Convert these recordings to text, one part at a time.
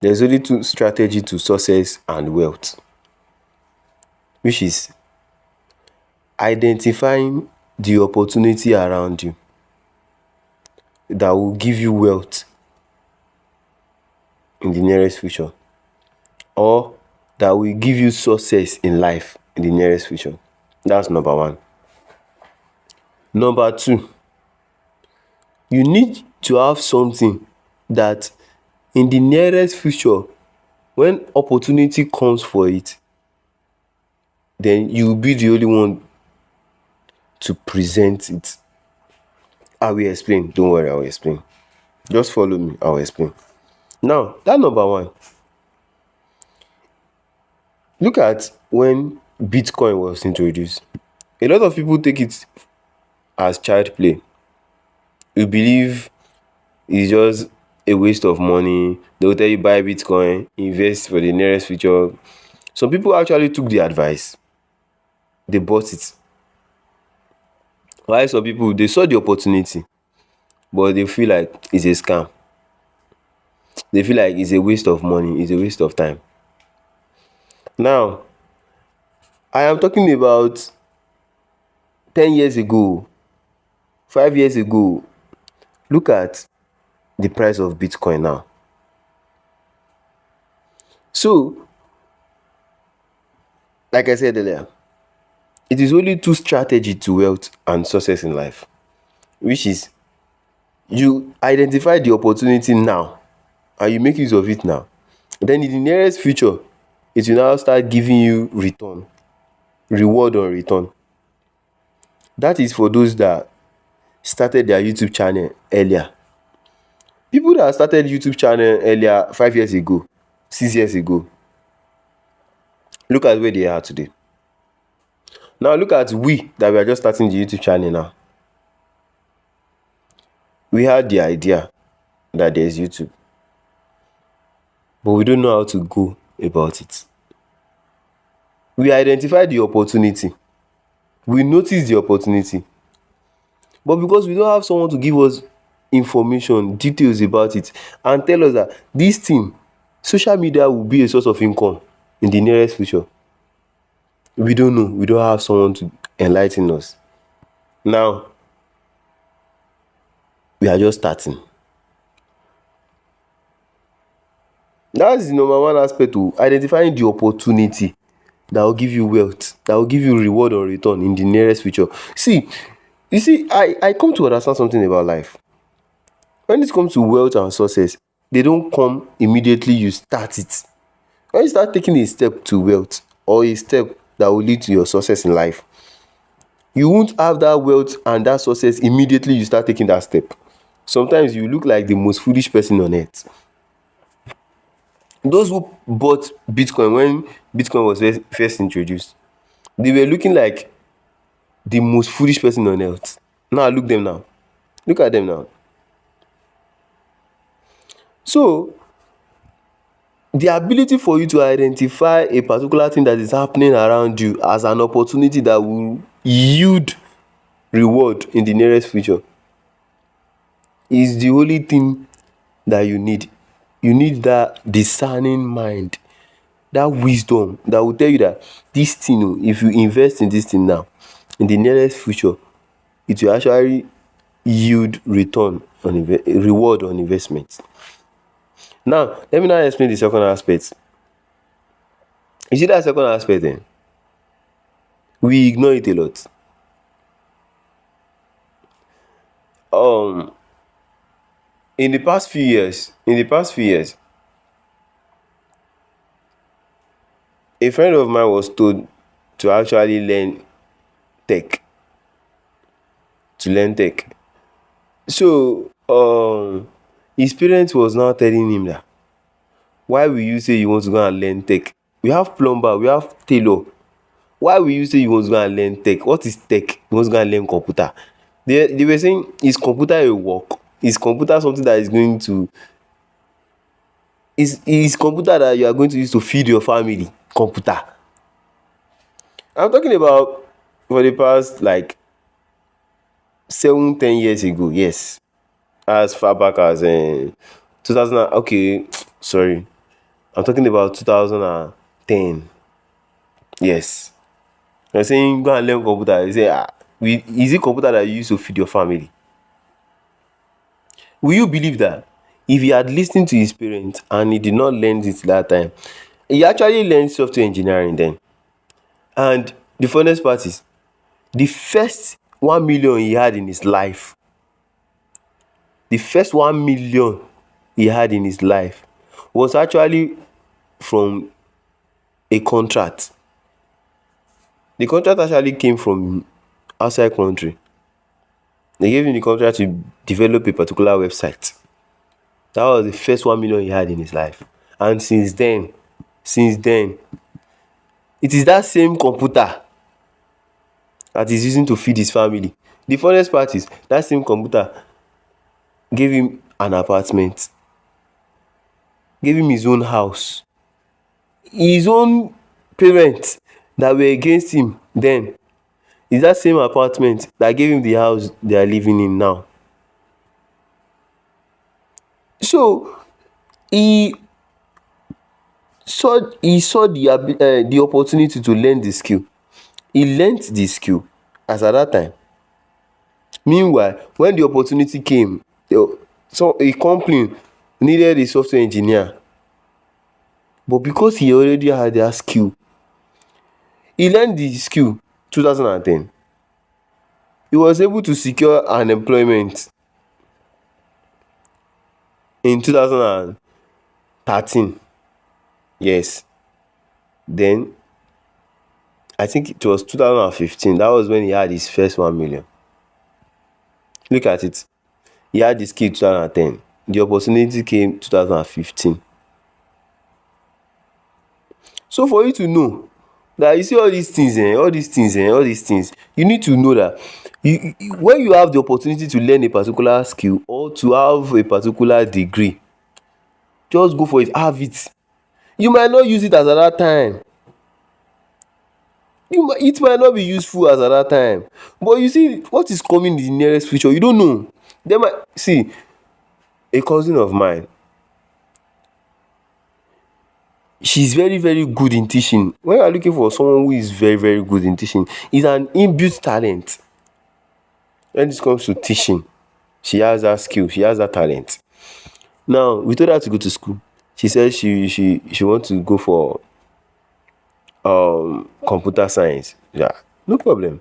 There's only two strategy to success and wealth, which is identifying the opportunity around you that will give you wealth in the nearest future, or that will give you success in life in the nearest future. That's number one. Number two, you need to have something that in the nearest future, when opportunity comes for it, then you will be the only one to present it. I will explain. Don't worry, I will explain. Just follow me, I will explain. Now, that number one, look at when Bitcoin was introduced. A lot of people take it as child play. You believe it's just a waste of money. They will tell you buy Bitcoin, invest for the nearest future. Some people actually took the advice. They bought it. While some people, they saw the opportunity, but they feel like it's a scam. They feel like it's a waste of money, it's a waste of time. Now, I am talking about 10 years ago, 5 years ago. Look at the price of Bitcoin now. So, like I said earlier, it is only two strategy to wealth and success in life, which is you identify the opportunity now and you make use of it now. Then in the nearest future, it will now start giving you return, reward on return. That is for those that started their YouTube channel earlier. People that started YouTube channel earlier, 5 years ago, 6 years ago, look at where they are today. Now look at we that we are just starting the YouTube channel now. We had the idea that there is YouTube, but we don't know how to go about it. We identified the opportunity. We noticed the opportunity. But because we don't have someone to give us information, details about it, and tell us that this thing, social media will be a source of income in the nearest future, we don't know. We don't have someone to enlighten us. Now, we are just starting. That's the number one aspect to identifying the opportunity that will give you wealth, that will give you reward or return in the nearest future. See, you see, I come to understand something about life. When it comes to wealth and success, they don't come immediately you start it. When you start taking a step to wealth or a step that will lead to your success in life, you won't have that wealth and that success immediately you start taking that step. Sometimes you look like the most foolish person on earth. Those who bought Bitcoin when Bitcoin was first introduced, they were looking like the most foolish person on earth. Now look them now. Look at them now. So, the ability for you to identify a particular thing that is happening around you as an opportunity that will yield reward in the nearest future is the only thing that you need. You need that discerning mind, that wisdom that will tell you that this thing, if you invest in this thing now, in the nearest future, it will actually yield return on reward on investment. Now, let me now explain the second aspect. You see that second aspect then? We ignore it a lot. Um, in the past few years, a friend of mine was told to actually tech, learn tech. So, his parents was now telling him that why will you say you want to go and learn tech? We have plumber, we have tailor. Why will you say you want to go and learn tech? What is tech? You want to go and learn computer? They were saying, is computer a work? Is computer something that is going to is computer that you are going to use to feed your family? Computer. I'm talking about for the past like 7, 10 years ago. Yes, as far back as 2000. Okay, sorry. I'm talking about 2010. Yes. You're saying go and learn computer. You say, is it computer that you use to feed your family? Will you believe that if he had listened to his parents and he did not learn it that time, he actually learned software engineering then. And the funniest part is, the first 1 million he had in his life, the first 1 million he had in his life was actually from a contract. The contract actually came from outside country. They gave him the contract to develop a particular website. That was the first 1 million he had in his life. And since then, it is that same computer that he's using to feed his family. The funniest part is that same computer gave him an apartment, gave him his own house. His own parents that were against him then, is that same apartment that gave him the house they are living in now. So he saw the opportunity to learn the skill. He learnt the skill as at that time. Meanwhile, when the opportunity came, so a company needed a software engineer, but because he already had that skill, he learned the skill 2010. He was able to secure an employment in 2013. Yes. Then I think it was 2015. That was when he had his first 1 million. Look at it. He had the skill 2010. The opportunity came 2015. So for you to know that, you see all these things, you need to know that when you have the opportunity to learn a particular skill or to have a particular degree, just go for it, have it. You might not use it as at that time. It might not be useful as at that time, but you see what is coming in the nearest future, you don't know. They might see a cousin of mine. She's very very good in teaching. When you are looking for someone who is very very good in teaching, is an inbuilt talent. When it comes to teaching, she has that skill, she has that talent. Now we told her to go to school. She said she want to go for computer science. Yeah, no problem.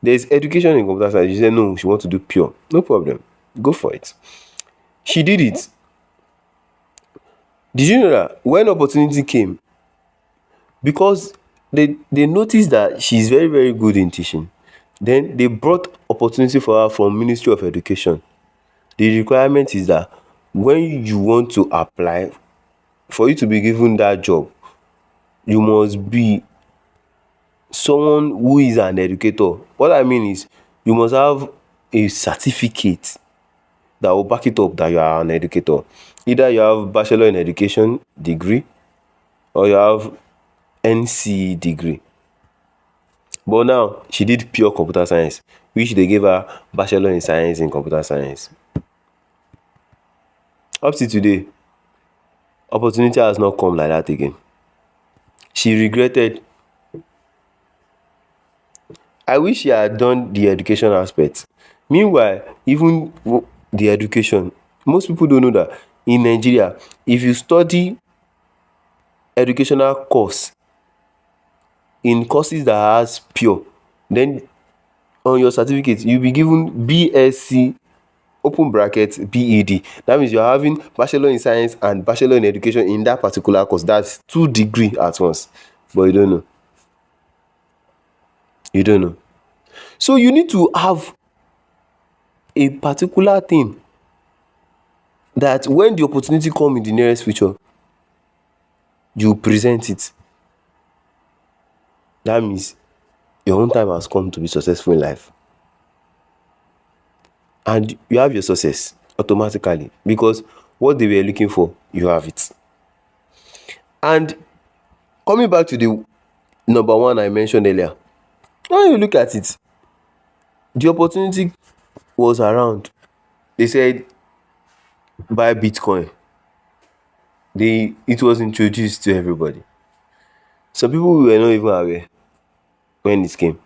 There's education in computer science. She said no, she want to do pure. No problem, go for it. She did it. Did you know that when opportunity came, because they noticed that she's very very good in teaching, then they brought opportunity for her from Ministry of Education. The requirement is that when you want to apply, for you to be given that job, you must be someone who is an educator. What I mean is, you must have a certificate that will back it up that you are an educator. Either you have bachelor in education degree or you have NC degree. But now she did pure computer science, which they gave her bachelor in science in computer science. Up till today, opportunity has not come like that again. She regretted. I wish she had done the education aspect. Meanwhile, even the education, most people don't know that in Nigeria, if you study educational course in courses that has pure, then on your certificate you'll be given BSc open bracket BEd. That means you're having bachelor in science and bachelor in education in that particular course. That's 2 degree at once. But you don't know. You don't know. So you need to have a particular thing that when the opportunity come in the nearest future, you present it. That means your own time has come to be successful in life. And you have your success automatically, because what they were looking for, you have it. And coming back to the number one I mentioned earlier, when you look at it, the opportunity was around. They said buy Bitcoin. it was introduced to everybody. Some people were not even aware when it came,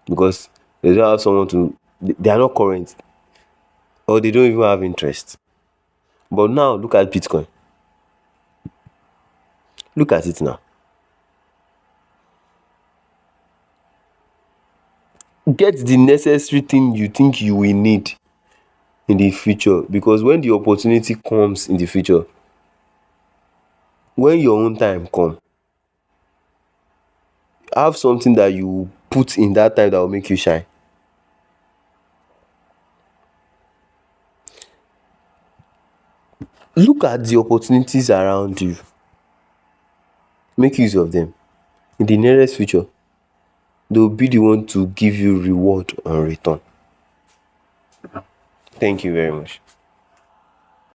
because they don't have someone to, they are not current, or they don't even have interest. But now look at Bitcoin. Look at it now. Get the necessary thing you think you will need in the future, because when the opportunity comes in the future, when your own time come, have something that you put in that time that will make you shine. Look at the opportunities around you, make use of them. In the nearest future, they will be the one to give you reward on return. Thank you very much.